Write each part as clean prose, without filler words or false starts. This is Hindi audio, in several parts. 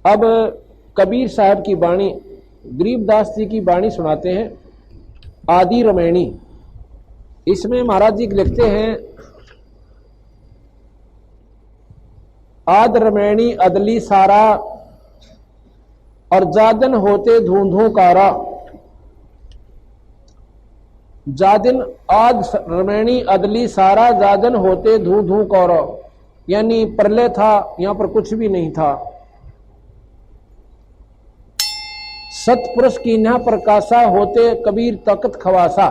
अब कबीर साहब की वाणी, गरीबदास जी की वाणी सुनाते हैं, आदि रमैणी। इसमें महाराज जी लिखते हैं, आद रमैणी अदली सारा और जादन होते धूंधू कारा। जादिन आद रमैणी अदली सारा, जादन होते धूंधू कारा, यानी प्रलय था, यहां पर कुछ भी नहीं था। सतपुरुष की ना प्रकाशा, होते कबीर तकत खवासा।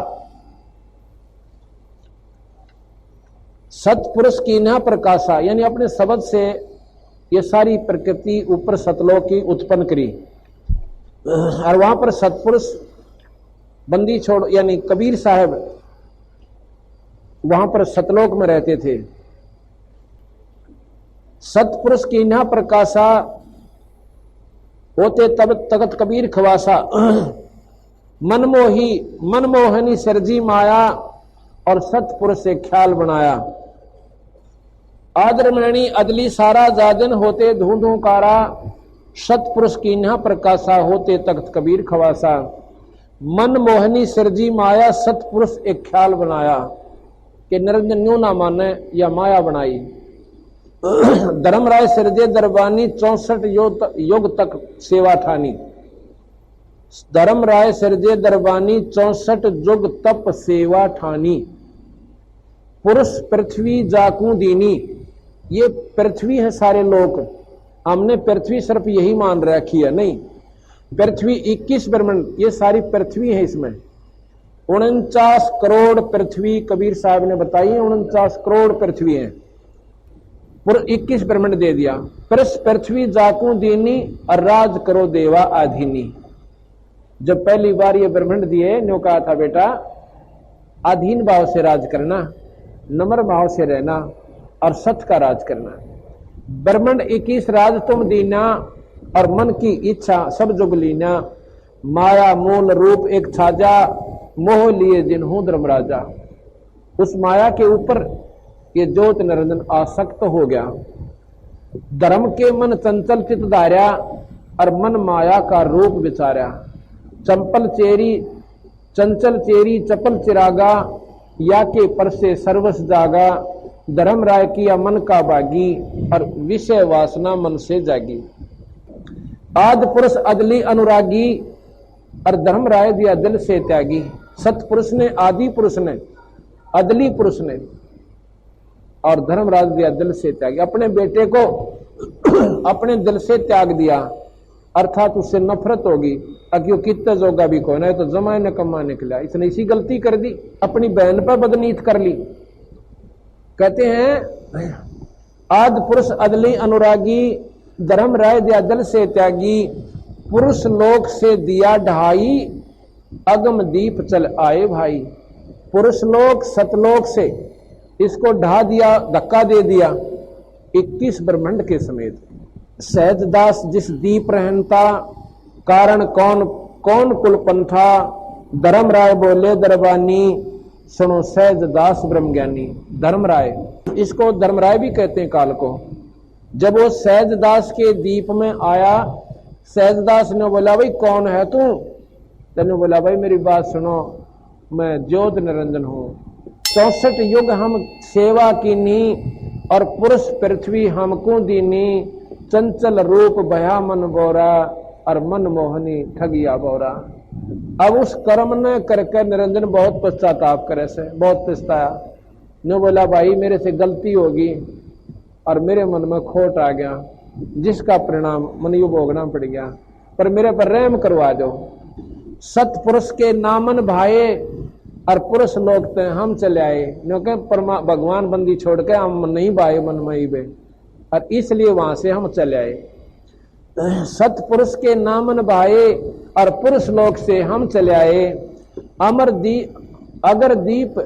सतपुरुष की ना प्रकाशा, यानी अपने शब्द से ये सारी प्रकृति ऊपर सतलोक की उत्पन्न करी, और वहां पर सतपुरुष बंदी छोड़, यानी कबीर साहब वहां पर सतलोक में रहते थे। सतपुरुष की ना प्रकाशा, होते तब तकत कबीर खवासा। मनमोही मनमोहनी सरजी माया, और सतपुरुष से ख्याल बनाया। आदरमणी अदली सारा, जादन होते धूंधू कारा। सतपुरुष की ना प्रकाशा, होते तख्त कबीर खवासा। मनमोहनी सरजी माया, सतपुरुष एक ख्याल बनाया, कि निरंजन न्यू ना माने या माया बनाई। धर्मराय सिरजे दरबानी, 64 युग तक सेवा ठानी। धर्मराय सिरजे दरबानी, 64 युग तप सेवा ठानी। पुरुष पृथ्वी जाकू दीनी, ये पृथ्वी है सारे लोग, हमने पृथ्वी सिर्फ यही मान रखी है, नहीं। पृथ्वी 21 ब्रह्मांड, ये सारी पृथ्वी है। इसमें 49 करोड़ पृथ्वी कबीर साहब ने बताई है, 49 करोड़ पृथ्वी है। 21 ब्रह्मांड दे दिया। पृथ्वी जाकू दीनी, और राज करो देवा आधीनी। जब पहली बार ये ब्रह्मांड दिए, न्यों कहा था बेटा अधीन भाव से राज करना, नम्र भाव से रहना, और सत का राज करना। ब्रह्मांड 21 राज तुम दीना, और मन की इच्छा सब जुग लीना। माया मूल रूप एक छाजा, मोह लिए जिन्हों धर्मराजा। उस माया के ऊपर ये ज्योत निरंजन आसक्त हो गया। धर्म के मन चंचल चित धार्या, और मन माया का रूप विचार्या। चंपल चेरी चंचल चेरी चपल चिरागा, या के पर से सर्वस जागा। धर्म राय किया मन का बागी, और विषय वासना मन से जागी। आद पुरुष अदली अनुरागी, और धर्म राय दिया दिल से त्यागी। सतपुरुष ने, आदि पुरुष ने, अदली पुरुष ने, और धर्मराज दिया दिल से त्यागी। अपने बेटे को अपने दिल से त्याग दिया, अर्थात उससे नफरत होगी। अक्यों कितना जोगा भी कौन है, तो जमाए न कमा निकला। इसने इसी गलती कर दी, अपनी बहन पर बदनीत कर ली। कहते हैं आद पुरुष अदली अनुरागी, धर्म राय दिया दिल से त्यागी। पुरुष लोक से दिया ढाई, अगम दीप चल आए भाई। पुरुष लोक सतलोक से इसको ढा दिया, धक्का दे दिया 21 ब्रह्मांड के समेत। सहजदास जिस दीप रहनता, कारण कौन कौन कुलपंथा। धर्म राय बोले दरबानी, सुनो सहजदास ब्रह्मज्ञानी। धर्मराय, इसको धर्मराय भी कहते हैं काल को। जब वो सहजदास के दीप में आया, सहजदास ने बोला भाई कौन है तू? तेने बोला भाई मेरी बात सुनो, मैं ज्योत निरंजन हूं। 64 युग हम सेवा कीनी, और पुरुष पृथ्वी हमको दीनी। चंचल रूप भया मन बोरा, और मन मोहनी ठगिया बोरा। अब उस कर्म ने करके निरंजन बहुत पश्चाताप करे से, बहुत पछताया। ने बोला भाई मेरे से गलती होगी, और मेरे मन में खोट आ गया, जिसका परिणाम मन यू भोगना पड़ गया, पर मेरे पर रहम करवा दो। सतपुरुष के नामन भाए, और पुरुष लोग ते हम चले आए। क्योंकि भगवान बंदी छोड़ के हम नहीं भाई मन में बे, और इसलिए वहां से हम चले आए। सतपुरुष के नामन भाए, और पुरुष लोक से हम चले आए। अमर अगर दीप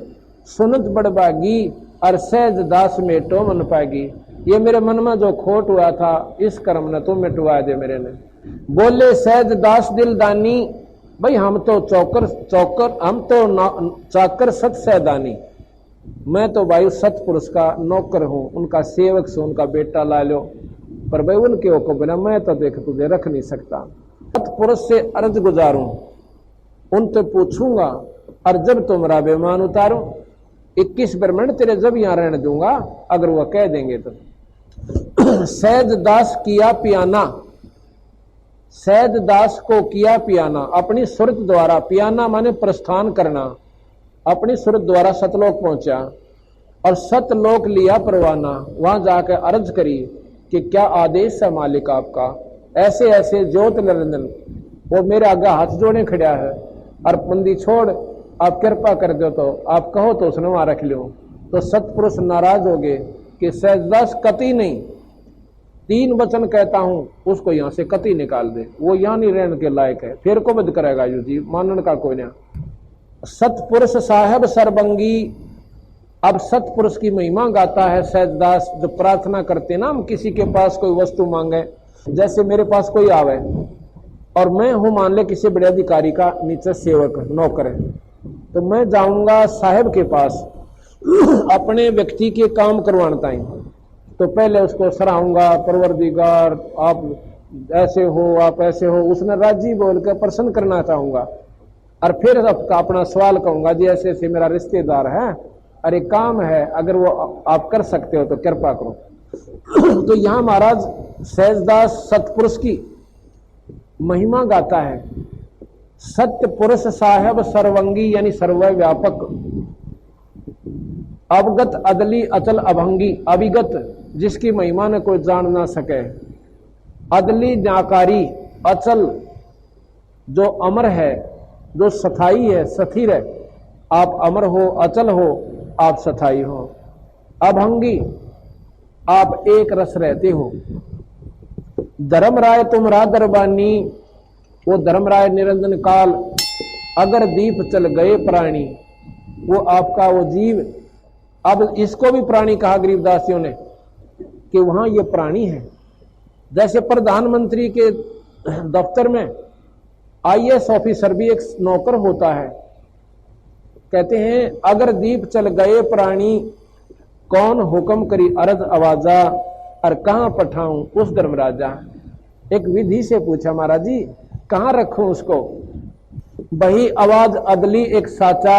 सुनत बड़बागी, और सहज दास मेटो मन पागी। ये मेरे मन में जो खोट हुआ था, इस कर्म ने तो मिटवा दे मेरे ने। बोले सहज दास दिलदानी, भाई हम तो चौकर हम तो चाकर सत सहदानी। मैं तो भाई सतपुरुष का नौकर हूं, उनका सेवक से, उनका बेटा ला लो। पर भाई उनके को बिना मैं तो देख तुझे रख नहीं सकता। सतपुरुष से अर्ज गुजारूं, उनसे पूछूंगा, और जब तुमरा बेमान उतारो 21 ब्रह्मंड तेरे जब यहां रहने दूंगा, अगर वह कह देंगे तो। सैद दास किया पियाना, सैद दास को किया पियाना, अपनी सुरत द्वारा, पियाना माने प्रस्थान करना, अपनी सुरत द्वारा सतलोक पहुंचा और सतलोक लिया परवाना। वहां जाकर अर्ज करी कि क्या आदेश है मालिक आपका। ऐसे ऐसे ज्योत निरंजन वो मेरे आगे हाथ जोड़े खड़ा है, और बंदी छोड़ आप कृपा कर दो, तो आप कहो तो उसने वहां रख लो। तो सतपुरुष नाराज हो गए कि सहजदास कति नहीं, 3 वचन कहता हूं उसको यहां से कति निकाल दे, वो यहां नहीं रहने के लायक है, फिर को बद करेगा यू जी, मानने का कोई नहीं। सतपुरुष साहेब सरबंगी, अब सतपुरुष की महिमा गाता है सहजदास। जो प्रार्थना करते ना, हम किसी के पास कोई वस्तु मांगे, जैसे मेरे पास कोई आवे और मैं हूं मान ले किसी बड़े अधिकारी का नीचे सेवक नौकर है, तो मैं जाऊंगा साहेब के पास अपने व्यक्ति के काम करवाना है, तो पहले उसको सराहूंगा, परवरदिगार आप ऐसे हो, आप ऐसे हो, उसने राजी बोल कर प्रसन्न करना चाहूंगा, और फिर अपना सवाल कहूंगा जी ऐसे ऐसे मेरा रिश्तेदार है, अरे काम है, अगर वो आप कर सकते हो तो कृपा करो। तो यहां महाराज सहजदास सतपुरुष की महिमा गाता है। सत्य पुरुष साहेब सर्वंगी यानी सर्वव्यापक, अवगत अदली अचल अभंगी, अभिगत जिसकी महिमा ने कोई जान ना सके, अदली न्याकारी, अचल जो अमर है, जो सथाई है, स्थिर है, आप अमर हो, अचल हो, आप सथाई हो, अभंगी आप एक रस रहते हो। धर्मराय तुमरा दरबानी, वो धर्मराय निरंजन काल, अगर दीप चल गए प्राणी, वो आपका वो जीव। अब इसको भी प्राणी कहा गरीबदासियों ने कि वहां ये प्राणी है। जैसे प्रधानमंत्री के दफ्तर में IAS ऑफिसर भी एक नौकर होता है, कहते हैं अगर दीप चल गए प्राणी, कौन हुक्म करी अर्ज आवाजा, और कहां पठाऊं उस धर्मराजा। एक विधि से पूछा महाराज जी कहां रखूं उसको, वही आवाज अदली एक साचा,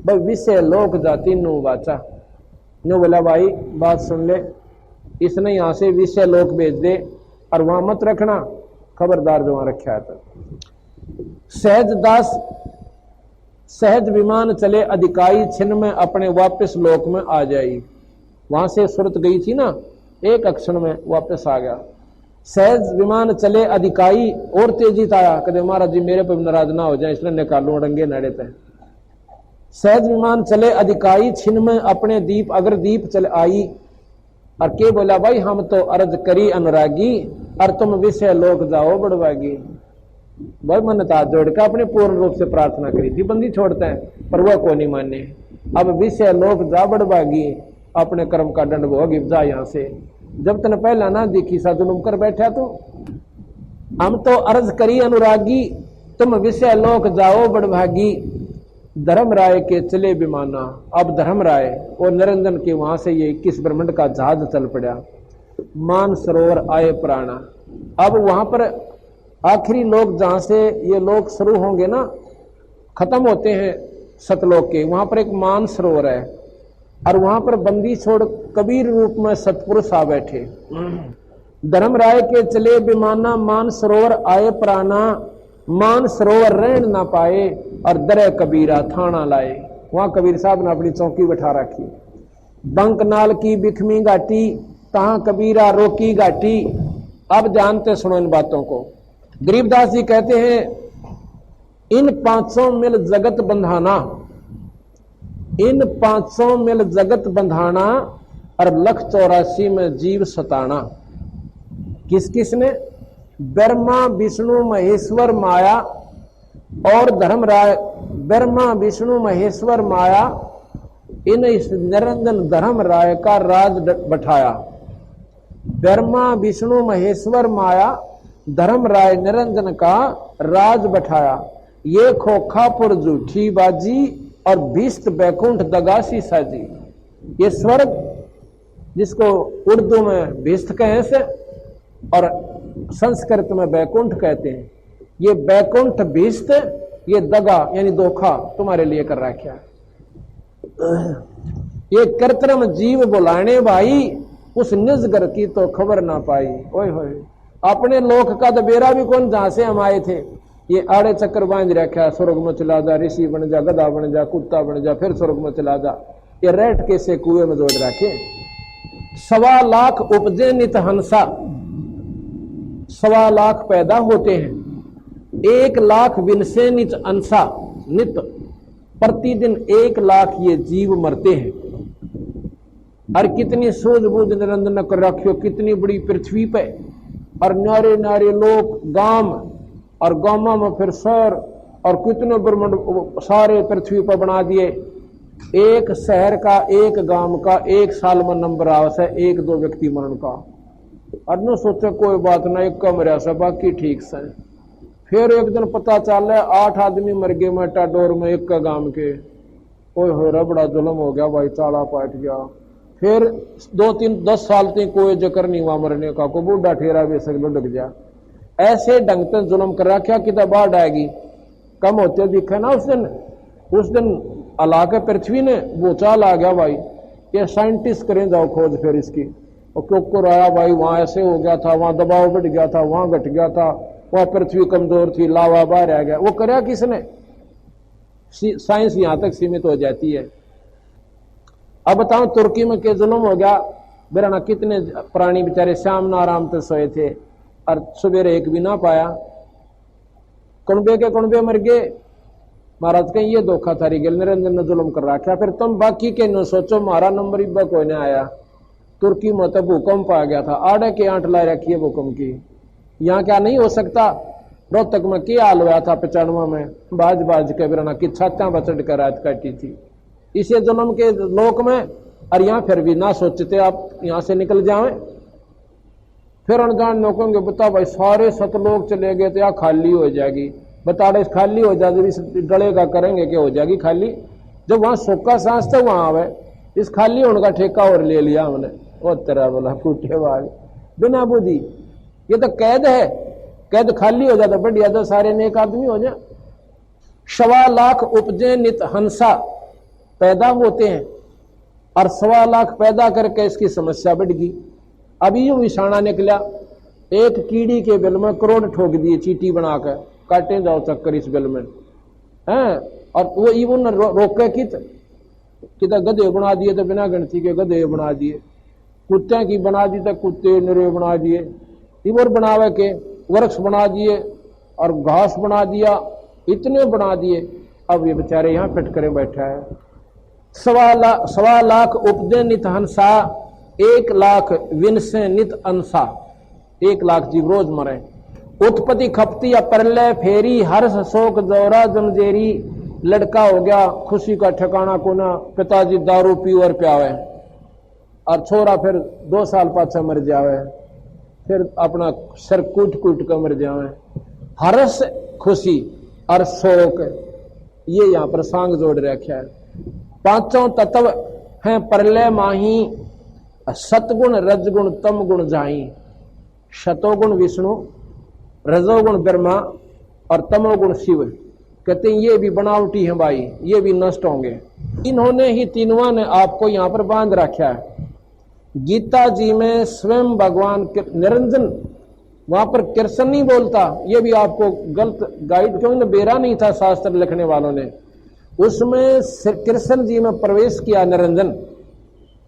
विषय लोक जाति नु वाचा। नो बोला भाई बात सुन ले, इसने यहां से विषय लोक भेज दे और वहां मत रखना, खबरदार जो वहां रखा है। तो सहजदास सहज विमान चले अधिकाई, छिन में अपने वापस लोक में आ जाई। वहां से सुरत गई थी ना, एक अक्षण में वापस आ गया। सहज विमान चले अधिकाई, और तेजी आया, कहते महाराज जी मेरे पर नाराज ना हो जाए, इसलिए निकालू रंगे नड़े पे। सहज विमान चले अधिकाई, छिन में अपने दीप, अगर दीप चल आई, और के बोला भाई हम तो अर्ज करी अनुरागी, और तुम विषय लोक जाओ बड़वागी। भाई मन हाथ जोड़ कर अपने पूर्ण रूप से प्रार्थना करी थी, बंदी छोड़ते हैं पर वह को नहीं माने। अब विषय लोक जा बड़वागी, अपने कर्म का दंड भोगी जा यहां से। जब तन पहला ना दिखी सा जुलूम कर बैठा, तो हम तो अर्ज करी अनुरागी, तुम विषय लोक जाओ बड़भागी। धर्मराय के चले विमाना, अब धर्मराय और निरंजन के वहां से ये 21 ब्रह्मंड का जहाज चल पड़ा। मान सरोवर आए प्राणा, अब वहां पर आखिरी लोग जहां से ये लोग शुरू होंगे ना, खत्म होते हैं सतलोक के, वहां पर एक मान सरोवर है, और वहां पर बंदी छोड़ कबीर रूप में सतपुरुष आ बैठे। धर्मराय के चले विमाना, मान सरोवर आए प्राणा, मान सरोवर रहन ना पाए, और दरे कबीरा थाना लाए। वहां कबीर साहब ने अपनी चौकी बैठा रखी। बंकनाल की बिखमी घाटी, तहां कबीरा रोकी घाटी। अब जानते सुनो इन बातों को। गरीबदास जी कहते हैं इन 500 मिल जगत बंधाना, इन 500 मिल जगत बंधाना, और 184 में जीव सताना। किस किसने? ब्रह्मा विष्णु महेश्वर माया और धर्मराय। ब्रह्मा विष्णु महेश्वर माया, इन इस निरंजन धर्मराय का राज बैठाया। ब्रह्मा विष्णु महेश्वर माया, धर्मराय निरंजन का राज बैठाया। ये खोखापुर झूठी बाजी, और भीष्ट बैकुंठ दगासी साजी। ये स्वर्ग जिसको उर्दू में भिस्त कहें से और संस्कृत में बैकुंठ कहते हैं। ये बैकुंठ भिस्त, ये दगा यानी धोखा तुम्हारे लिए कर रखा है। ये कृत्रिम जीव बुलाने भाई, उस निजगर की तो खबर ना पाई। ओए होए, अपने लोक का तो बेरा भी कौन, जहां से हम आए थे। ये आड़े चक्कर बांध रखा, स्वर्ग में चला जा, ऋषि बन जा, गधा बन जा, कुत्ता बन जा, फिर स्वर्ग में चला जा। ये रेट कैसे कुएं में जोड़ रखे। 1.25 लाख उपजे नित हंसा, 1.25 लाख पैदा होते हैं, 1 लाख विनसे नित अंसा, नित प्रतिदिन 1 लाख ये जीव मरते हैं। और कितनी सूझबूझ निरंजन कर रखियो, कितनी बड़ी पृथ्वी पे, और नारे नारे लोग गांव, और गांव में फिर शहर, और कितने ब्रह्मांड सारे पृथ्वी पर बना दिए। एक शहर का, एक गांव का 1 साल में नंबर आवश्य है 1-2 व्यक्ति मरण का। और न सोचे कोई बात ना, एक कम रहा बाकी ठीक से। फिर एक दिन पता चल रहा है 8 आदमी मर गए मेटाडोर में, एक का गांव के। ओए हो रा, बड़ा जुल्म हो गया भाई, चाला पाट गया। फिर 2-3-10 साल तक कोई जिक्र नहीं हुआ मरने का, को बूढ़ा ठेरा बेसक लुढ़क गया। ऐसे ढंग से जुल्म कर रखा कि तब बाढ़ आएगी, कम होते दिखे ना। उस दिन अल्लाह के पृथ्वी ने वो चाल आ गया भाई, ये साइंटिस्ट करें जाओ खोज फिर इसकी। और क्यों आया भाई, वहां ऐसे हो गया था, वहां दबाव बढ़ गया था, वहां घट गया था, वहां पृथ्वी कमजोर थी, लावा बाहर आ गया। वो कराया किसने? साइंस यहां तक सीमित हो जाती है। अब बताओ तुर्की में क्या जुल्म हो गया। बेराना कितने प्राणी बेचारे शाम ना आराम से सोए थे, और सवेरे एक भी ना पाया, कुणबे के कुणबे मर गए। महाराज कहीं ये धोखा थारी गल, निरंजन ने जुल्म कर रखा। फिर तुम बाकी के न सोचो, मारा नंबर इब्बा कोई नहीं आया। तुर्की में तो भूकंप आ गया था, आड़े के आंट ला रखी है भूकंप की। यहाँ क्या नहीं हो सकता? रोहतक में क्या हाल हुआ था 95 में, बाज बाज के बिराना की छात्या बचड़ कर रात काटी थी इसे जुल्म के लोक में। और यहाँ फिर भी ना सोचते आप यहाँ से निकल जाए। फिर अनजान लोगों के बता भाई, सारे 7 लोग चले गए तो यहाँ खाली हो जाएगी। बता रहे खाली हो जाएगी, इस डले का करेंगे क्या हो जाएगी खाली। जब वहां सोखा सांस था वहां आवे, इस खाली होने का ठेका और ले लिया हमने। वो तेरा बोला फूटे वाले बिना बुद्धि, ये तो कैद है। कैद खाली हो जाता बढ़िया, तो सारे नेक आदमी हो जाए। 1.25 लाख उपजे नित हंसा, पैदा होते हैं, और 1.25 लाख पैदा करके इसकी समस्या बढ़ गई। अभी यूं विषाणा निकला, एक कीड़ी के बिल में करोड़ ठोक दिए, चीटी बनाकर काटे जाओ चक्कर इस बिल में हैं। और वो इवन रोके कि गधे बना दिए, तो बिना गिनती के गधे बना दिए। कुत्ते की बना दी तो कुत्ते निरे बना दिए, इवर बनावे के वृक्ष बना दिए, और घास बना दिया, इतने बना दिए। अब ये बेचारे यहाँ पिट करे बैठा है। 1.25 लाख उपजे नित हंसा, 1 लाख विनसे नित अंसा। 1 लाख जीव रोज मरे। उत्पत्ति खपती या परलय फेरी, हर्ष शोक जोरा जमजेरी। लड़का हो गया, खुशी का ठिकाना को ना, पिताजी दारू पी और प्यावे, और छोरा फिर 2 साल पाछा मर जावे, फिर अपना सर कूट कूट कर मर जावे। हर्ष खुशी और शोक, ये यहाँ पर सांग जोड़ रखा है। 5 तत्व हैं परलय माही, सतगुण रजगुण तम गुण जाही। शतोगुण विष्णु, रजोगुण ब्रह्मा, और तमोगुण शिव। कहते हैं ये भी बनावटी है भाई, ये भी नष्ट होंगे। इन्होंने ही तीनों ने आपको यहाँ पर बांध रखा है। गीता जी में स्वयं भगवान निरंजन, वहां पर कृष्ण नहीं बोलता, ये भी आपको गलत गाइड, क्योंकि बेरा नहीं था शास्त्र लिखने वालों ने। उसमें कृष्ण जी में प्रवेश किया निरंजन,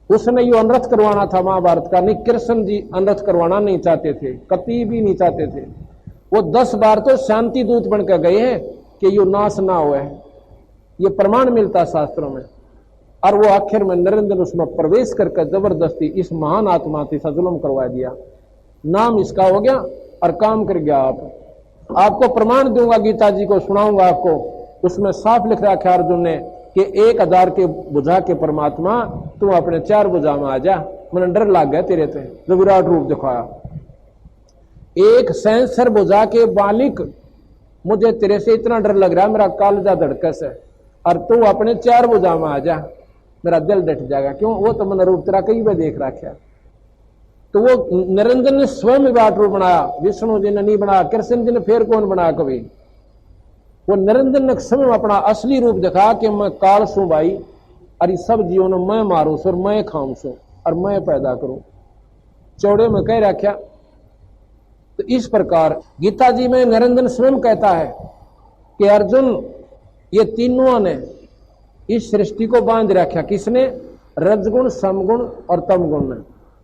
उसने यो अनर्थ करवाना था महाभारत का। नहीं, कृष्ण जी अनर्थ करवाना नहीं चाहते थे, कभी भी नहीं चाहते थे। वो 10 बार तो शांति दूत बनकर गए हैं कि यो नाश ना हुए, ये प्रमाण मिलता शास्त्रों में। और वो आखिर में निरंजन उसमें प्रवेश करके जबरदस्ती इस महान आत्मा से जुल्म करवा दिया। नाम इसका हो गया और काम कर गया। आपको प्रमाण दूंगा, गीता जी को सुनाऊंगा आपको। उसमें साफ लिख रखा है अर्जुन ने कि 1000 के बुझा के परमात्मा तू अपने 4 बुझा में आ जा, मैंने डर लग गया तेरे से, जो विराट रूप दिखाया। 1 सहस्र बुझा के बालिक, मुझे तेरे से इतना डर लग रहा है, मेरा कालजा धड़कस है, और तू अपने 4 बुझा में आ जा। मेरा दिल डट जाएगा। क्यों? वो तो मन रूप तेरा कई बार देख रखा। तो वो निरंजन ने स्वयं विराट रूप बनाया, विष्णु जी ने नहीं बनाया, कृष्ण जी ने फिर कौन बनाया कभी। वो निरंजन ने स्वयं अपना असली रूप दिखा कि मैं काल सू भाई, अरे सब जीवों ने मैं मारू सो और मैं खाऊं सो और मैं पैदा करूं, चौड़े में कह रखा। तो इस प्रकार गीता जी में निरंजन स्वयं कहता है कि अर्जुन ये तीनों ने इस सृष्टि को बांध रखा। किसने? रजगुण, समगुण और तमगुण ने।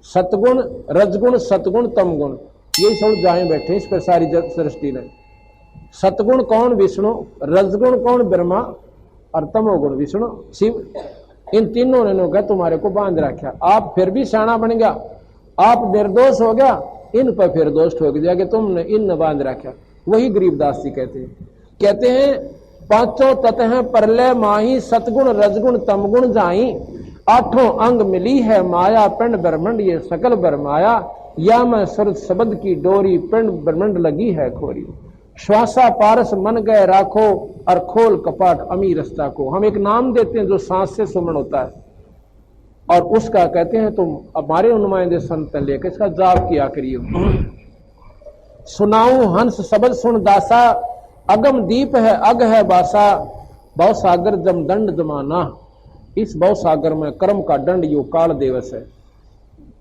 सतगुण, रजगुण, सतगुण, तमगुण, यही सब जाए बैठे इस पर सारी सृष्टि ने। सतगुण कौन? विष्णु। रजगुण कौन? ब्रह्मा। और तमोगुण विष्णु शिव। इन तीनों ने कहा तुम्हारे को बांध रखा। आप फिर भी शाना बन गया, आप निर्दोष हो गया, इन पर फिर दोष हो गया कि तुमने इन बांध रखा। वही गरीबदास जी कहते हैं पांचों तत्व हैं परलय माही, सतगुण रजगुण तमगुण जाई, आठों अंग मिली है माया, पिंड ब्रह्मंड ये सकल बरमाया, या मैं सुरत शब्द की डोरी, पिंड ब्रह्मंड लगी है खोरी, श्वासा पारस मन गए राखो, और खोल कपाट अमी रस्ता को। हम एक नाम देते हैं जो सांस से सुमन होता है, और उसका कहते हैं तुम हमारे नुमाइंदे संत लेकर इसका जाप किया करियो। सुनाऊं हंस शब्द सुन दासा, अगम दीप है अग है बासा, भव सागर जम दंड जमाना। इस भव सागर में कर्म का दंड यो काल दिवस है।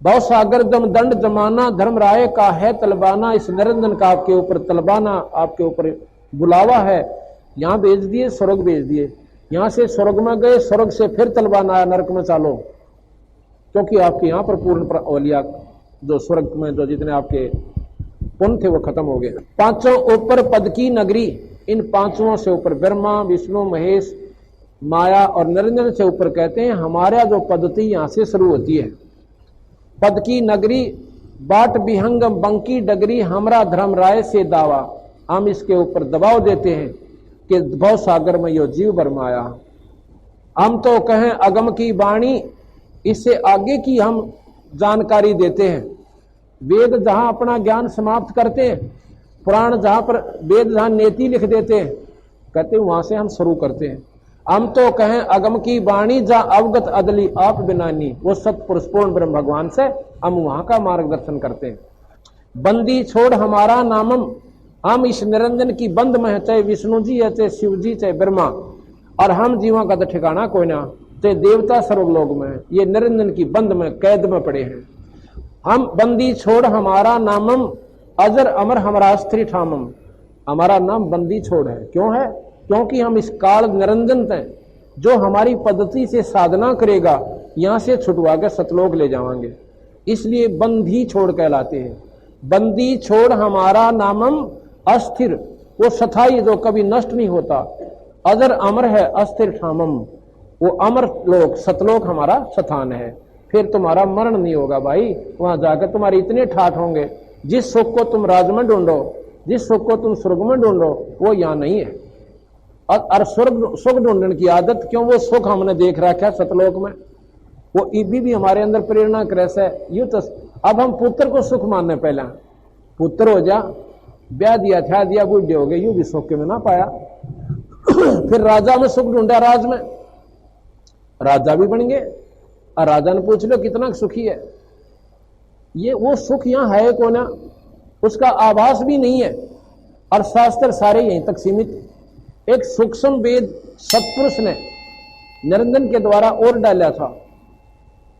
भव सागर जम दंड जमाना, धर्म राय का है तलबाना। इस निरंजन का आपके ऊपर तलबाना, आपके ऊपर बुलावा है। यहां भेज दिए, स्वर्ग भेज दिए, यहां से स्वर्ग में गए, स्वर्ग से फिर तलबाना आया, नरक में चालो, क्योंकि आपके यहां पर पूर्ण औलिया जो स्वर्ग में जो जितने आपके पुण्य थे वो खत्म हो गए। पांचों ऊपर पद की नगरी, इन पांचों से ऊपर ब्रह्मा विष्णु महेश माया और निरंजन से ऊपर कहते हैं हमारा जो पद्धति यहां से शुरू होती है। पद की नगरी बाट विहंग बंकी डगरी, हमरा धर्म राय से दावा। हम इसके ऊपर दबाव देते हैं कि भव सागर में यो जीव बरमाया। हम तो कहें अगम की वाणी, इससे आगे की हम जानकारी देते हैं। वेद जहां अपना ज्ञान समाप्त करते हैं, पुराण जहां पर वेद जहां नेति लिख देते हैं, कहते हैं वहां से हम शुरू करते हैं। हम तो कहें अगम की वाणी जहां अवगत अदली आप बिनानी, वो सतपुरुष पूर्ण ब्रह्म भगवान से हम वहां का मार्गदर्शन करते हैं। बंदी छोड़ हमारा नामम, हम इस निरंजन की बंद में है, चाहे विष्णु जी है, चाहे शिव जी, चाहे ब्रह्मा, और हम जीवों का तो ठिकाना कोई ना, चाहे देवता सर्वलोक में, ये निरंजन की बंद में कैद में पड़े हैं। हम बंदी छोड़ हमारा नामम, अजर अमर हमारा स्त्री ठामम। हमारा नाम बंदी छोड़ है। क्यों है? क्योंकि हम इस काल निरंजन हैं, जो हमारी पद्धति से साधना करेगा यहां से छुटवा कर सतलोक ले जाएंगे, इसलिए बंदी छोड़ कहलाते हैं। बंदी छोड़ हमारा नामम, अस्थिर वो सथाई जो कभी नष्ट नहीं होता, अजर अमर है अस्थिर ठामम, वो अमर लोक सतलोक हमारा स्थान है। फिर तुम्हारा मरण नहीं होगा भाई, वहां जाकर तुम्हारे इतने ठाठ होंगे। जिस सुख को तुम राज में ढूंढो, जिस सुख को तुम स्वर्ग में ढूंढो, वो यहाँ नहीं है। और स्वर्ग सुख ढूंढने की आदत क्यों? वो सुख हमने देख रखा है सतलोक में, वो इबी भी हमारे अंदर प्रेरणा क्रैस है। यूं तो अब हम पुत्र को सुख मानने, पहले पुत्र हो जा, ब्याह दिया था दिया, बूढ़े हो गए, यूं भी सुख के में ना पाया। फिर राजा में सुख ढूंढा, राज में राजा भी बन गए, और राजा ने पूछ लो कितना सुखी है, ये वो सुख यहां है को ना, उसका आभास भी नहीं है। और शास्त्र सारे यहीं तक सीमित। एक सूक्ष्म वेद सत्पुरुष ने निरंजन के द्वारा और डाला था,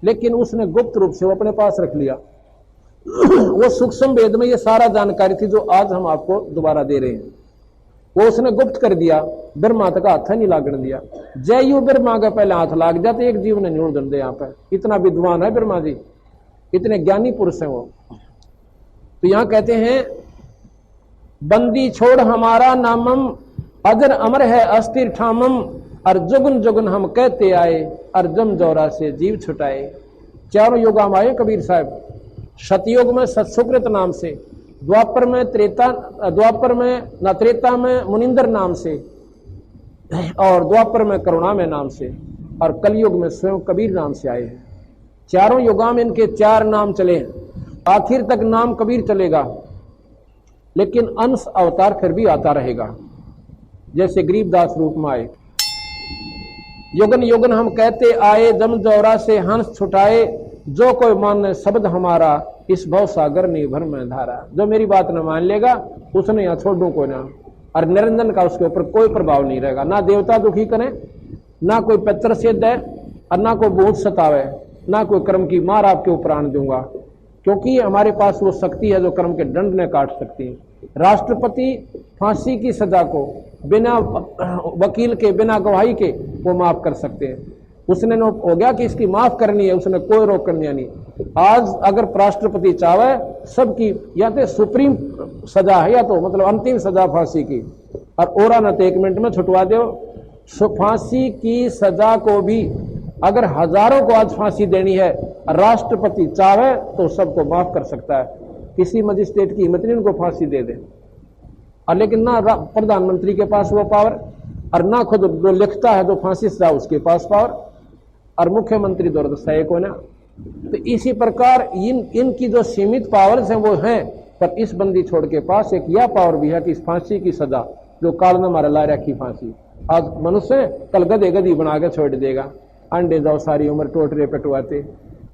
लेकिन उसने गुप्त रूप से वो अपने पास रख लिया। वो सूक्ष्म वेद में ये सारा जानकारी थी जो आज हम आपको दोबारा दे रहे हैं, वो उसने गुप्त कर दिया। ब्रह्मा तक हाथ नहीं लागने दिया। जय यू ब्रह्मा का पहले हाथ लाग जाते, एक जीव ने न्यूड़ दंडे। यहाँ पर इतना विद्वान है ब्रह्मा जी, इतने ज्ञानी पुरुष हैं वो। तो यहां कहते हैं बंदी छोड़ हमारा नामम, अजर अमर है अस्थिर ठामम, और जुगन जुगन हम कहते आए, और जम जौरा से जीव छुटाए। चारों युगा में आए कबीर साहब। सतयुग में सत्सुकृत नाम से, द्वापर में त्रेता में मुनिंदर नाम से, और द्वापर में करुणा में नाम से, और कलयुग में स्वयं कबीर नाम से आए हैं। चारों युगा में इनके चार नाम चले हैं, आखिर तक नाम कबीर चलेगा, लेकिन अंश अवतार फिर भी आता रहेगा। जैसे गरीबदास रूप में आए, युगन युगन हम कहते आए, जम जौरा से हंस छुटाए, जो कोई मान शब्द हमारा, इस भव सागर निर्भर में धारा। जो मेरी बात न मान लेगा उसने यहाँ छोड़ दूं को ना, और निरंजन का उसके ऊपर कोई प्रभाव नहीं रहेगा। ना देवता दुखी करें, ना कोई पत्र से दे, और ना कोई भूत सतावे, ना कोई कर्म की मार आपके ऊपर आने दूंगा, क्योंकि हमारे पास वो शक्ति है जो कर्म के दंड ने काट सकती है। राष्ट्रपति फांसी की सजा को बिना वकील के, बिना गवाही के वो माफ कर सकते हैं। उसने नो हो गया कि इसकी माफ करनी है, उसने कोई रोक करनी नहीं। आज अगर राष्ट्रपति चाहे सबकी या तो सुप्रीम सजा है या तो मतलब अंतिम सजा फांसी की, और न तो 1 मिनट में छुटवा दो। फांसी की सजा को भी अगर हजारों को आज फांसी देनी है, राष्ट्रपति चाहे तो सबको माफ कर सकता है। किसी मजिस्ट्रेट की हिम्मत नहीं उनको फांसी दे दे। और लेकिन ना प्रधानमंत्री के पास वो पावर, और ना खुद जो लिखता है जो फांसी सजा उसके पास पावर, और मुख्यमंत्री दुर्दशा है को ना। तो इसी प्रकार इनकी जो सीमित पावर्स हैं वो हैं, पर इस बंदी छोड़ के पास एक यह पावर भी है कि इस फांसी की सजा जो काल ने मारा ला रखी फांसी, आज मनुष्य कल गधे गधी बना के छोड़ देगा, अंडे जाओ सारी उम्र टोटरे पेटवाते।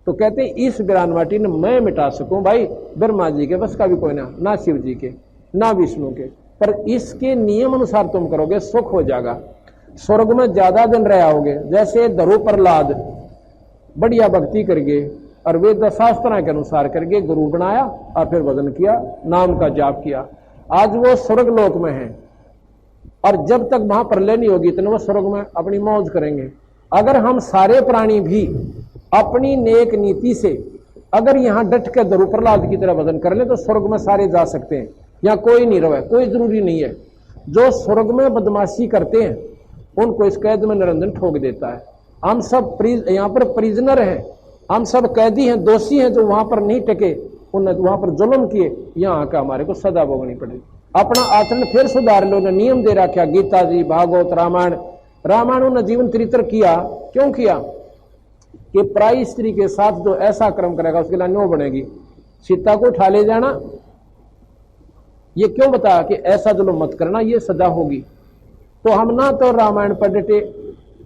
तो कहते इस बिरान माटी ने मैं मिटा सकूं भाई, ब्रह्मा जी के बस का भी कोई ना शिव जी के, ना विष्णु के, पर इसके नियम अनुसार तुम करोगे सुख हो जाएगा। स्वर्ग में ज्यादा दिन रहोगे। जैसे धरु प्रहलाद बढ़िया भक्ति करके और वेद शास्त्र के अनुसार करके गुरु बनाया और फिर भजन किया, नाम का जाप किया, आज वो स्वर्ग लोक में है। और जब तक वहां प्रलय नहीं होगी इतने वो स्वर्ग में अपनी मौज करेंगे। अगर हम सारे प्राणी भी अपनी नेक नीति से अगर यहां डट के धरु प्रहलाद की तरह भजन कर ले तो स्वर्ग में सारे जा सकते हैं, यहाँ कोई नहीं रहे, कोई जरूरी नहीं है। जो स्वर्ग में बदमाशी करते हैं उनको इस कैद में निरंजन ठोक देता है। हम सब यहाँ पर प्रिजनर हैं, हम सब कैदी हैं, दोषी हैं जो वहां पर नहीं टके, उन्होंने वहां पर जुल्म किए, यहाँ आकर हमारे को सजा भोगनी पड़ेगी। अपना आचरण फिर सुधार लो, ने नियम दे रखा, गीता जी, भागवत, रामायण उन्होंने जीवन चरित्र किया। क्यों किया कि पराई स्त्री के साथ जो ऐसा कर्म करेगा उसके लिए नो बनेगी। सीता को उठा ले जाना, ये क्यों बताया कि ऐसा जुल्म मत करना, ये सजा होगी। तो हम ना तो रामायण पढ़ डटे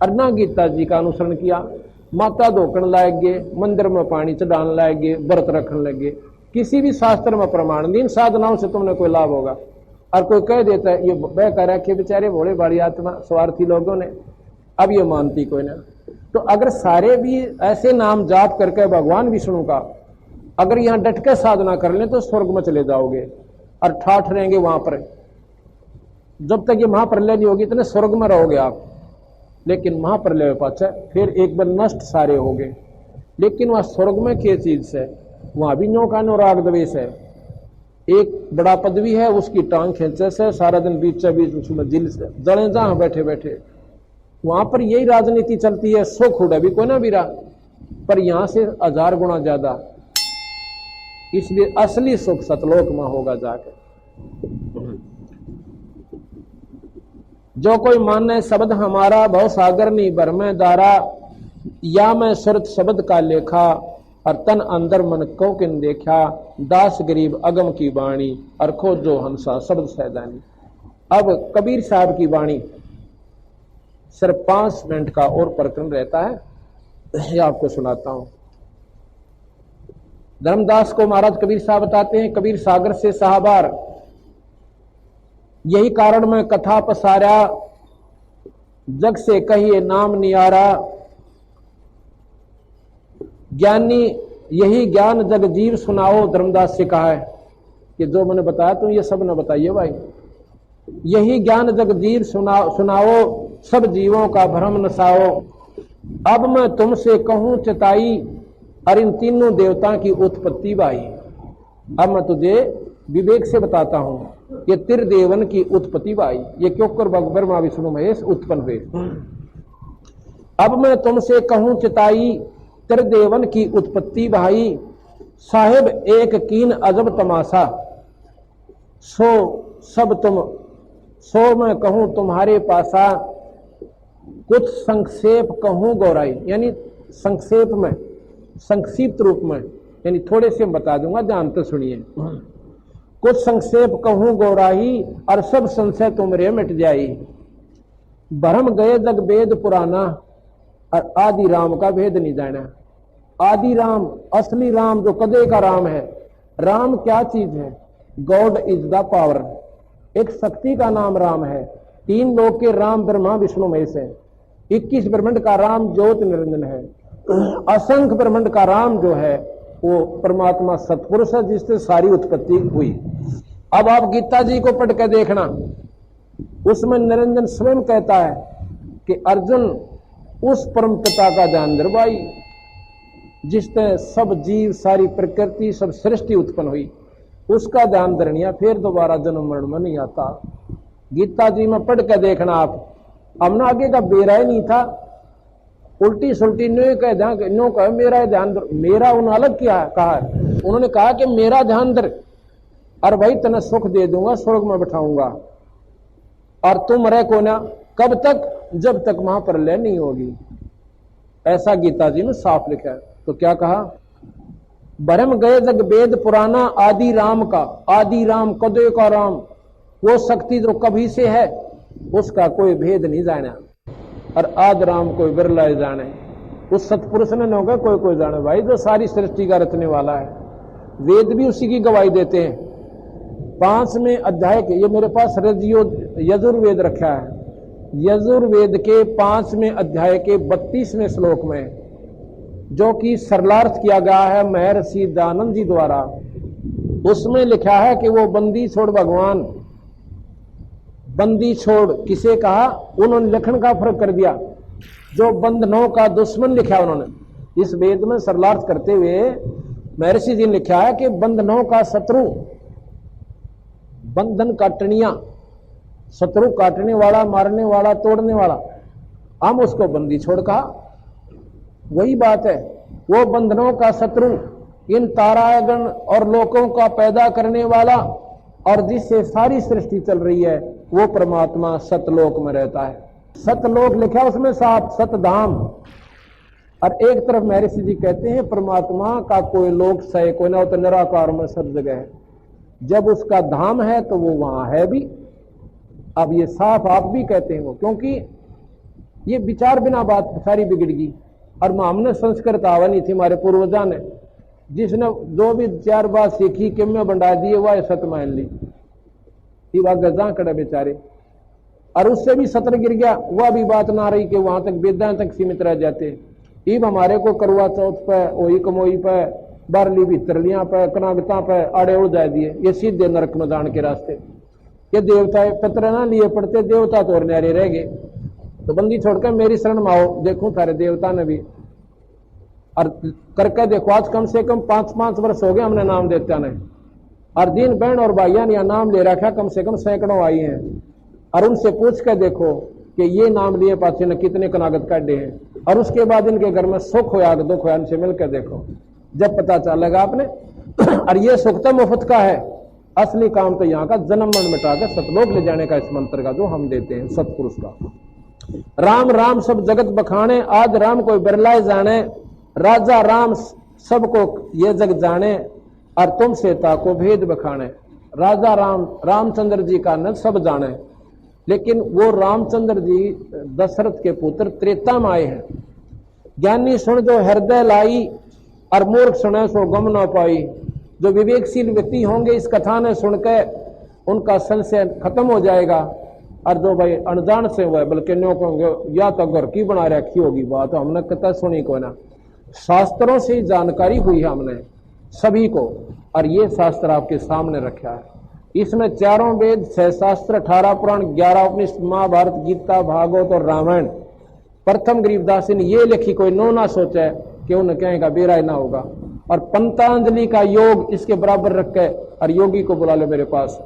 और ना गीता जी का अनुसरण किया, माता धोकन लायक गए, मंदिर में पानी चढ़ाने लायक गए, व्रत रखने लगे, किसी भी शास्त्र में प्रमाण नहीं। इन साधनाओं से तुमने कोई लाभ होगा। और कोई कह देता है ये वह कर रखे बेचारे भोले बड़ी आत्मा स्वार्थी लोगों ने, अब ये मानती कोई ना। तो अगर सारे भी ऐसे नाम जाप करके भगवान विष्णु का अगर यहाँ डट के साधना कर लें तो स्वर्ग में चले जाओगे और ठाठ रहेंगे वहां पर। जब तक ये महाप्रलय नहीं होगी इतने स्वर्ग में रहोगे आप, लेकिन महाप्रलय पाचा फिर एक बार नष्ट सारे हो गए। लेकिन वहां स्वर्ग में क्या चीज है, वहां भी नो का नो राग द्वेष है। एक बड़ा पदवी है, उसकी टांग खींचे से सारा दिन बीच बीच उसमें जिल से जड़े जहां बैठे बैठे वहां पर यही राजनीति चलती है। सुख उड़ा भी कोई ना भी रहा, पर यहां से 1000 गुना ज्यादा। इसलिए असली सुख सतलोक में होगा जाकर। जो कोई माने शब्द हमारा, भव सागर नी भर में दारा, या मैं सुरत शब्द का लेखा, और तन अंदर मन को किन देखा, दास गरीब अगम की बाणी, और खोजो हंसा शब्द सैदानी। अब कबीर साहब की बाणी सिर्फ 5 मिनट का और प्रकरण रहता है, ये आपको सुनाता हूं। धर्मदास को महाराज कबीर साहब बताते हैं, कबीर सागर से साहबार, यही कारण मैं कथा पसारा, जग से कहिए नाम नियारा, ज्ञानी यही ज्ञान जग जीव सुनाओ। धर्मदास से कहा है कि जो मैंने बताया तुम ये सब न बताइए भाई, यही ज्ञान जग जीव सुनाओ, सब जीवों का भ्रम नसाओ। अब मैं तुमसे कहूं चेताई, और इन तीनों देवता की उत्पत्ति भाई। अब मैं तुझे विवेक से बताता हूं कि त्रिदेवन की उत्पत्ति भाई, ये क्यों कर ब्रह्मा विष्णु महेश उत्पन्न हुए। अब मैं तुमसे कहूं चिताई, त्रिदेवन की उत्पत्ति भाई, साहिब एक कीन अजब तमाशा, सो मैं कहूं तुम्हारे पासा, कुछ संक्षेप कहूं गौराई। यानी संक्षेप में, संक्षिप्त रूप में, यानी थोड़े से बता दूंगा, ध्यान तो सुनिए। कुछ संक्षेप कहूं गौराई, और सब संशय तुमरे मिट जाई। भरम गए जग वेद पुराना, और आदि राम का भेद नहीं जाना। आदि राम, असली राम जो कदे का राम है। राम क्या चीज है? गॉड इज द पावर, एक शक्ति का नाम राम है। 3 लोक के राम ब्रह्मा विष्णु महेश है। 21 ब्रह्मांड का राम ज्योत निरंजन है। असंख्य ब्रह्मांड का राम जो है वो परमात्मा सतपुरुष है, जिससे सारी उत्पत्ति हुई। अब आप गीता जी को पढ़ के देखना, उसमें निरंजन स्वयं कहता है कि अर्जुन उस परम पिता का ध्यान दरबाई जिससे सब जीव, सारी प्रकृति, सब सृष्टि उत्पन्न हुई, उसका ध्यान धरनिया, फिर दोबारा जन्म मरण में नहीं आता। गीता जी में पढ़ के देखना आप। हमने आगे का बेरा ही नहीं था, उल्टी सुल्टी नो कह मेरा ध्यान धर। मेरा उन्हें अलग किया कहा, उन्होंने कहा कि मेरा ध्यान धर और भाई तने सुख दे दूंगा, स्वर्ग में बैठाऊंगा, और तुम रह को ना कब तक? जब तक महाप्रलय नहीं होगी। ऐसा गीता जी में साफ लिखा है। तो क्या कहा? भरम गए जग वेद पुराना आदि राम का। आदि राम कदे का राम, वो शक्ति जो कभी से है, उसका कोई भेद नहीं जाना। और आद राम कोई बिरला जाने, उस सतपुरुष ने होगा कोई जाने भाई, जो सारी सृष्टि का रचने वाला है। वेद भी उसी की गवाही देते हैं। 5वें अध्याय के, ये मेरे पास यजुर्वेद रखा है, यजुर्वेद के 5वें अध्याय के 32वें श्लोक में, जो कि सरलार्थ किया गया है महर्षि दयानंद जी द्वारा, उसमें लिखा है कि वो बंदी छोड़ भगवान, बंदी छोड़ किसे कहा? उन्होंने लेखन का फर्क कर दिया। जो बंधनों का दुश्मन लिखा उन्होंने इस वेद में सरलार्थ करते हुए महर्षि जी ने लिखा है कि बंधनों का शत्रु, बंधन काटनिया, शत्रु काटने वाला, मारने वाला, तोड़ने वाला, हम उसको बंदी छोड़ कहा। वही बात है, वो बंधनों का शत्रु, इन तारागण और लोकों का पैदा करने वाला, और जिससे सारी सृष्टि चल रही है, वो परमात्मा सतलोक में रहता है। सतलोक लिखा उसमें साथ, सतधाम। और एक तरफ महर्षि जी कहते हैं परमात्मा का कोई लोक सय कोई ना हो, तो निराकार में सब जगह है। जब उसका धाम है तो वो वहां है भी। अब ये साफ आप भी कहते हैं वो, क्योंकि ये विचार बिना बात सारी बिगड़ गई। और हमने संस्कृत आवा नहीं थी, हमारे पूर्वजा ने, जिसने जो भी 4 बात सीखी कि में बंडा दिए, वह सत मान ली, वह गजा कड़ा बेचारे, और उससे भी सत्र गिर गया। वह भी बात ना रही कि वहां तक वेदांत तक सीमित रह जाते। ईब हमारे को करवा चौथ पे, ओही कमोई पे, बारली भीतरलियां पे, कनागता पे आड़े उड़ जा दिए। ये सीधे नरक में जान के रास्ते। ये देवता पत्र ना लिए पड़ते, देवता तो और न्यारे रह गए। तो बंदी छोड़कर मेरी शरण में आओ, देखो तारे देवता ने भी, और करके देखो। आज कम से कम 5-5 वर्ष हो गए हमने नाम देता नहीं, और दिन बहन और भाइयों ने नाम ले रखा, कम से कम सैकड़ों आई हैं। और उनसे पूछ कर देखो कि ये नाम लिए पाछे ने कितने कनागत काटे हैं, और उसके बाद इनके घर में सुख होया कि दुख होया, इनसे मिलकर देखो, जब पता चलेगा आपने। और ये सुख तो मुफ्त का है, असली काम तो यहाँ का जन्म मरण मिटाकर सतलोक ले जाने का, इस मंत्र का जो हम देते हैं सतपुरुष का। राम राम सब जगत बखाने, आज राम कोई बिरलाए जाने, राजा राम सबको ये जग जाने, और तुम सेता को भेद बखाने। राजा राम, रामचंद्र जी का न सब जाने, लेकिन वो रामचंद्र जी दशरथ के पुत्र त्रेता में आए हैं। ज्ञानी सुन जो हृदय लाई, और मूर्ख सुने सो गम न पाई। जो विवेकशील व्यक्ति होंगे इस कथा ने सुनकर उनका संशय खत्म हो जाएगा, और जो भाई अनजान से हुआ बल्कि न्यों कहोगे या तो घर की बना रखी होगी बात, हमने कथा सुनी को ना, शास्त्रों से जानकारी हुई है हमने सभी को, और ये शास्त्र आपके सामने रखा है। इसमें 4 वेद, 6 शास्त्र, 18 पुराण, 11 उपनिषद, महाभारत, गीता, भागवत और रामायण। प्रथम गरीबदास ने ये लिखी, कोई नो ना सोचे कि उन्हें कहेगा बेरा ना होगा। और पंतांजलि का योग इसके बराबर रख के, और योगी को बुला लो मेरे पास,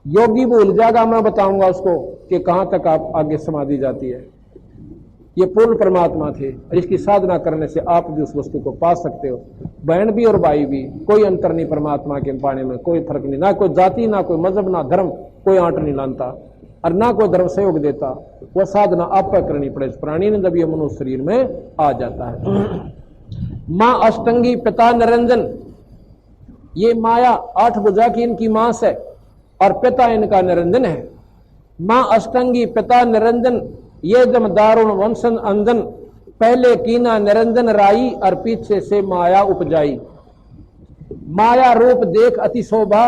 योगी भूल जाएगा, मैं बताऊंगा उसको कि कहां तक आप आगे समाधि जाती है। ये पूर्ण परमात्मा थे, और इसकी साधना करने से आप भी उस वस्तु को पा सकते हो। बहन भी और भाई भी, कोई अंतर नहीं परमात्मा के पाने में, कोई फर्क नहीं, ना कोई जाति, ना कोई मजहब, ना धर्म, कोई आंट नहीं लानता, और ना कोई धर्म सहयोग देता। वह साधना आप पर करनी पड़े प्राणी ने, जब ये मनुष्य शरीर में आ जाता है। माँ अष्टंगी पिता निरंजन, ये माया 8 भुजा की इनकी मां है, और पिता इनका निरंजन है। माँ अष्टंगी पिता निरंजन, ये जम दारुण वंशन अंजन, पहले कीना निरंजन राई और पीछे से माया उपजाई। माया रूप देख अति शोभा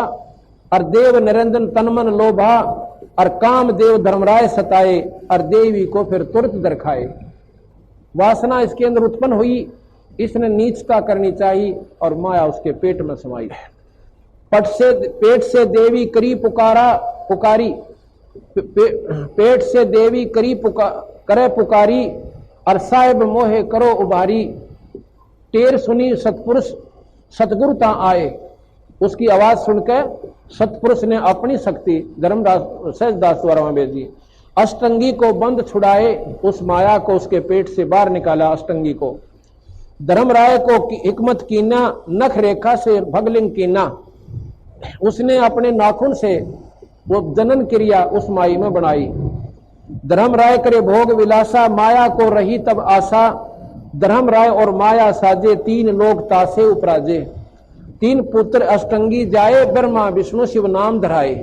और देव निरंजन तनमन लोभा और काम देव धर्मराय सताए और देवी को फिर तुरंत दरखाए। वासना इसके अंदर उत्पन्न हुई, इसने नीचता करनी चाहिए और माया उसके पेट में समाई। पेट से देवी करी पुकारी पेट से देवी करी करे पुकारी और साहिब मोहे करो उबारी। टेर सुनी सतपुरुष सतगुरुता आए। उसकी आवाज सुनकर सतपुरुष ने अपनी शक्ति धर्मदास सहजदास द्वारा में भेजी। अष्टंगी को बंद छुड़ाए, उस माया को उसके पेट से बाहर निकाला। अष्टंगी को धर्मराय को हिकमत कीना, नख रेखा से भगलिंग कीना। उसने अपने नाखून से वो जनन क्रिया उस माई में बनाई। धर्मराय करे भोग विलासा, माया को रही तब आशा। धर्मराय और माया साजे, तीन लोग तासे उपराजे। तीन पुत्र अष्टंगी जाए, ब्रह्मा विष्णु शिव नाम धराए।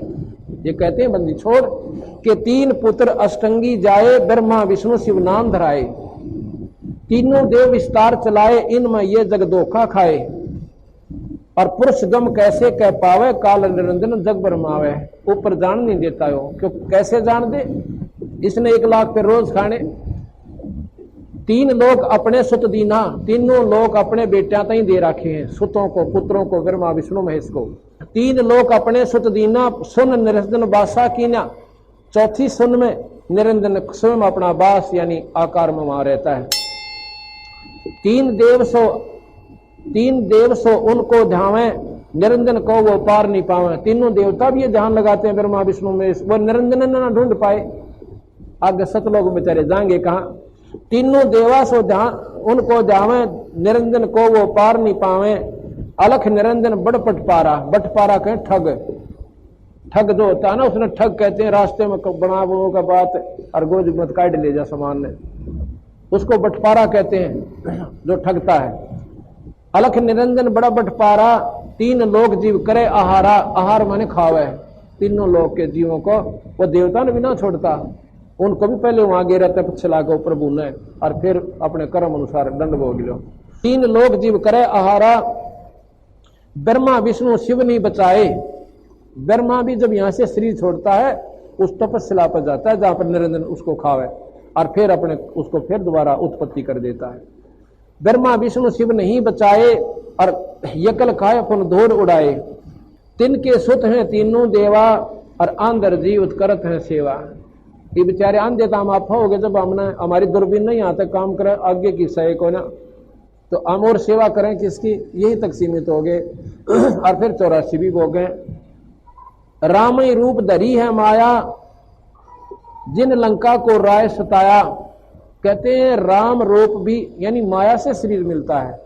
ये कहते हैं बंदी छोड़ के तीन पुत्र अष्टंगी जाए, ब्रह्मा विष्णु शिव नाम धराए। तीनों देव विस्तार चलाए, इनमें ये जग धोखा खाए। और पुरुष गम कैसे कह पावे, काल निरंजन जग भरमावे। ऊपर जान नहीं देता हो, क्यों कैसे जान दे? इसने 1 लाख पे रोज खाने। तीन लोग अपने सुत दीना, तीनों लोग अपने बेटियां तई दे रखे हैं, सुतों को, पुत्रों को, ब्रह्मा विष्णु महेश को। तीन लोग अपने सुत दीना, सुन निरंजन बासा कीना। चौथी सुन में निरंजन स्वयं अपना बास यानी आकार में वहां रहता है। तीन देव सो उनको ध्यावे, निरंजन को वो पार नहीं पावे। तीनों देवता भी ये ध्यान लगाते हैं, ब्रह्मा विष्णु महेश, वो निरंजन ना ढूंढ पाए। आगे सतलोक बेचारे जाएंगे कहाँ? तीनों देवा सो ध्यान उनको ध्यावे, निरंजन को वो पार नहीं पावे। अलख निरंजन बड़ पटपारा, बटपारा कहे ठग। ठग जो होता है ना, उसने ठग कहते हैं, रास्ते में बना बुनो का बात और गोज मत काट ले जा सामान ने, उसको बटपारा कहते हैं जो ठगता है। अलख निरंजन बड़ा बटपारा, तीन लोग जीव करे आहारा। आहार माने खावे। तीनों लोग के जीवों को वो देवता ने भी ना छोड़ता, उनको भी पहले वहां गिरा था पिछला को प्रभु ने, और फिर अपने कर्म अनुसार दंड भोग लो। तीन लोग जीव करे आहारा, ब्रह्मा विष्णु शिव नहीं बचाए। ब्रह्मा भी जब यहां से शरीर छोड़ता है उस तपस्या पर जाता है जहां पर निरंजन उसको खावे, और फिर अपने उसको फिर दोबारा उत्पत्ति कर देता है। ब्रह्मा विष्णु शिव नहीं बचाए और यकल खाए पुन धूल उड़ाए। तिनके सुत हैं तीनों देवा और आंधर जीव करत हैं सेवा। ये बेचारे आंधे तो हम आप हो गए, जब हमने हमारी दूरबीन नहीं यहाँ तक काम करे आगे की सही को ना, तो हम और सेवा करें किसकी, यही तक सीमित हो गए। और फिर 84 भी हो गए। रामई रूप धरी है माया, जिन लंका को राय सताया। कहते हैं राम रूप भी यानी माया से शरीर मिलता है,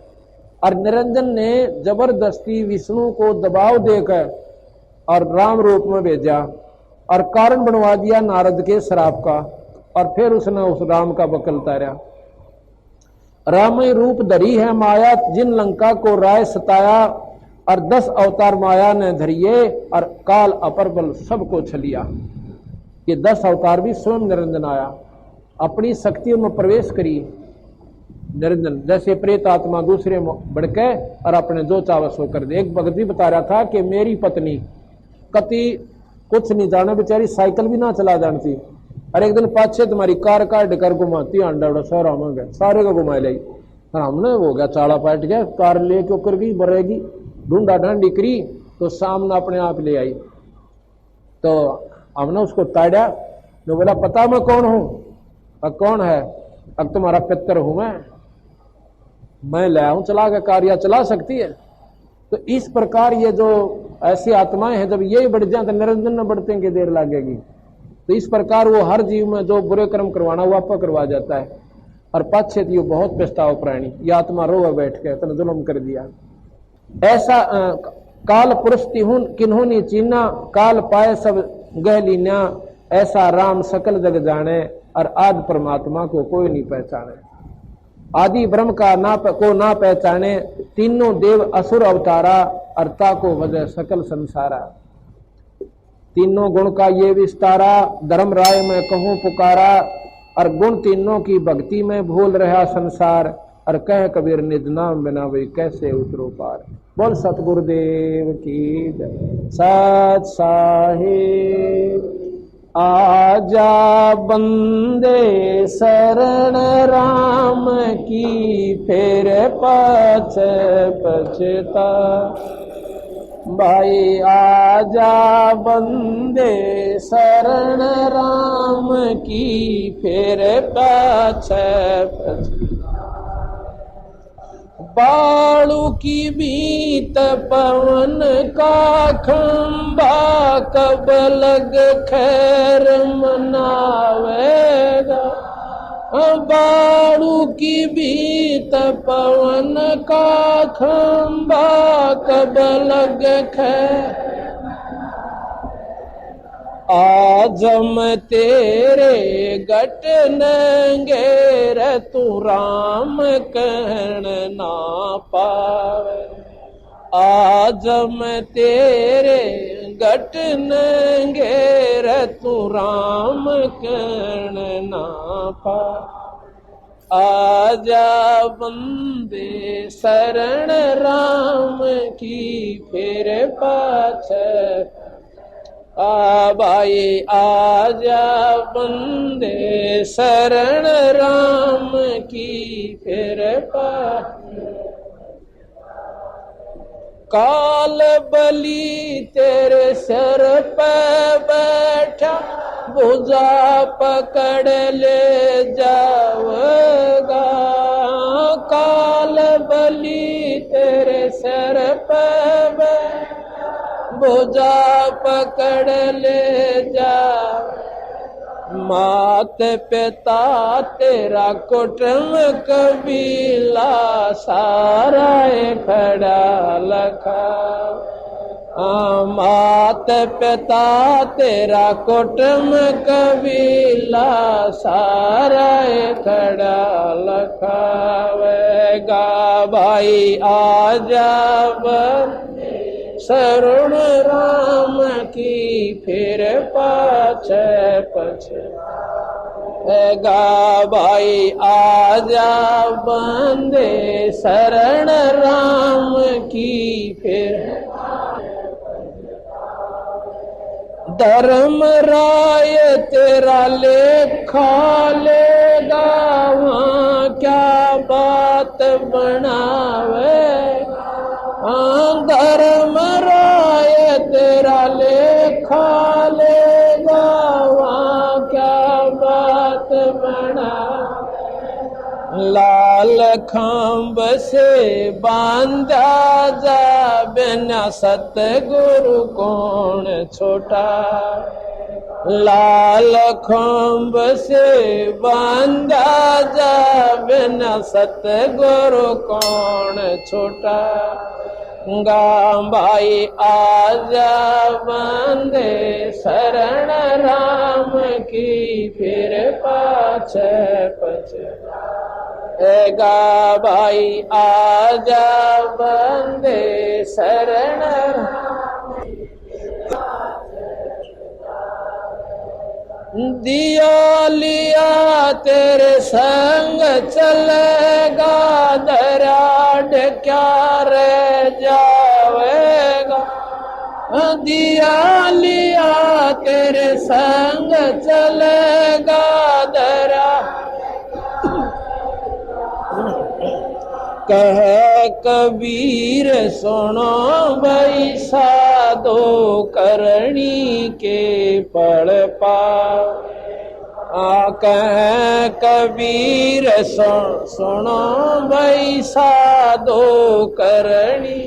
और निरंजन ने जबरदस्ती विष्णु को दबाव देकर और राम रूप में भेजा और कारण बनवा दिया नारद के श्राप का, और फिर उसने उस राम का बकल उतारा। रामई रूप धरी है माया, जिन लंका को राय सताया। और 10 अवतार माया ने धरिए और काल अपर बल सबको छलिया। ये 10 अवतार भी स्वयं निरंजन आया, अपनी शक्तियों में प्रवेश करी निरंजन। जैसे प्रेत आत्मा दूसरे बढ़के और अपने जो चावस हो कर दे। एक भगत भी बता रहा था कि मेरी पत्नी कति कुछ नहीं जाना, बेचारी साइकिल भी ना चला जानती, और एक दिन पाछे तुम्हारी कार काट कर घुमाती अंडा सारा में गए, सारे को घुमा ली। हमने हो गया चाड़ा पाट गया, कार लेके कर गई बरेगी, ढूंढा ढांडी करी तो सामने अपने आप ले आई। तो हमने उसको ताड़ा, तो बोला पता मैं कौन हूं? अब कौन है? अब तुम्हारा पितर हूं मैं लाया हूं चला के कार, या चला सकती है। तो इस प्रकार ये जो ऐसी आत्माएं हैं, जब ये बढ़ जाए तो निरंजन में बढ़ते हैं कि देर लगेगी। तो इस प्रकार वो हर जीव में जो बुरे कर्म करवाना वो आपको करवा जाता है। और पाछे ये बहुत पछताव प्राणी, ये आत्मा रोवे बैठ के तने जुल्म कर दिया। ऐसा काल पुरुष किन्होंने चीना, काल पाए सब गह लीना। ऐसा राम सकल जग जाने, और आदि परमात्मा को कोई नहीं पहचाने। आदि ब्रह्म का को ना पहचाने, तीनों देव असुर अवतारा। अर्ता को वजह सकल संसारा। तीनों गुण का ये विस्तारा, धर्म राय में कहूं पुकारा। और गुण तीनों की भक्ति में भूल रहा संसार, और कह कबीर निज नाम बिना वे कैसे उतरो पार। बोल सतगुरुदेव की जय। सत साहिब आजा बंदे शरण राम की, फिर पाछ पछता। भाई आजा बंदे शरण राम की, फिर पाछ पछता। बालू की बीत पवन का खंबा, कब लग खैर मनावेगा। बालू की बीत पवन का खंबा, कब लग खैर। आज मैं तेरे गट नंगेर, तू राम कहन ना पावे। आज मैं तेरे गट नंगेर, तू राम कहन ना पावे। आजा बंदे शरण राम की, फिर पाछे। भाई आजा बंदे शरण राम की, फिर काल बलि तेरे सर पे बैठा, भुजा पकड़ ले जावेगा। काल बलि तेरे सर पे बैठा, भुजा पकड़ ले जा। मात पिता तेरा कुटुंब कबीला, सारा खड़ा लखा। मात पिता तेरा कुटुंब कबीला, सारा खड़ा लखावेगा। भाई आजा शरण राम की, फिर पाछे पछेगा। भाई आजा बंदे शरण राम की, फिर धर्म राय तेरा लेखा लेगा, वहाँ क्या बात बनावे। धर्म राय तेरा लेखा लेगा, वहाँ क्या बात बना। लाल खंब से बांधा जा, बिना सतगुरु कौन छोटा। लाल खंब से बांधा जा, बिना सतगुरु कौन छोटा। भाई आजा बंदे शरण राम की, फिर पाछे पछेगा। भाई आजा बंदे शरण राम। दिया लिया तेरे संग चलेगा, दराड क्या रह जावेगा। दिया लिया तेरे संग चलेगा, दरा। कह कबीर सुनो भाई साधो, करणी के पड़ पाओ। कह कबीर सुनो भाई साधो, करणी।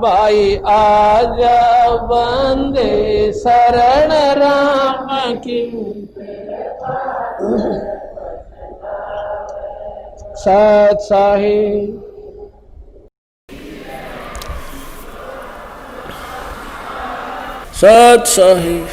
भाई आजा बंदे शरण राम की, सत साहिब। सत साहिब।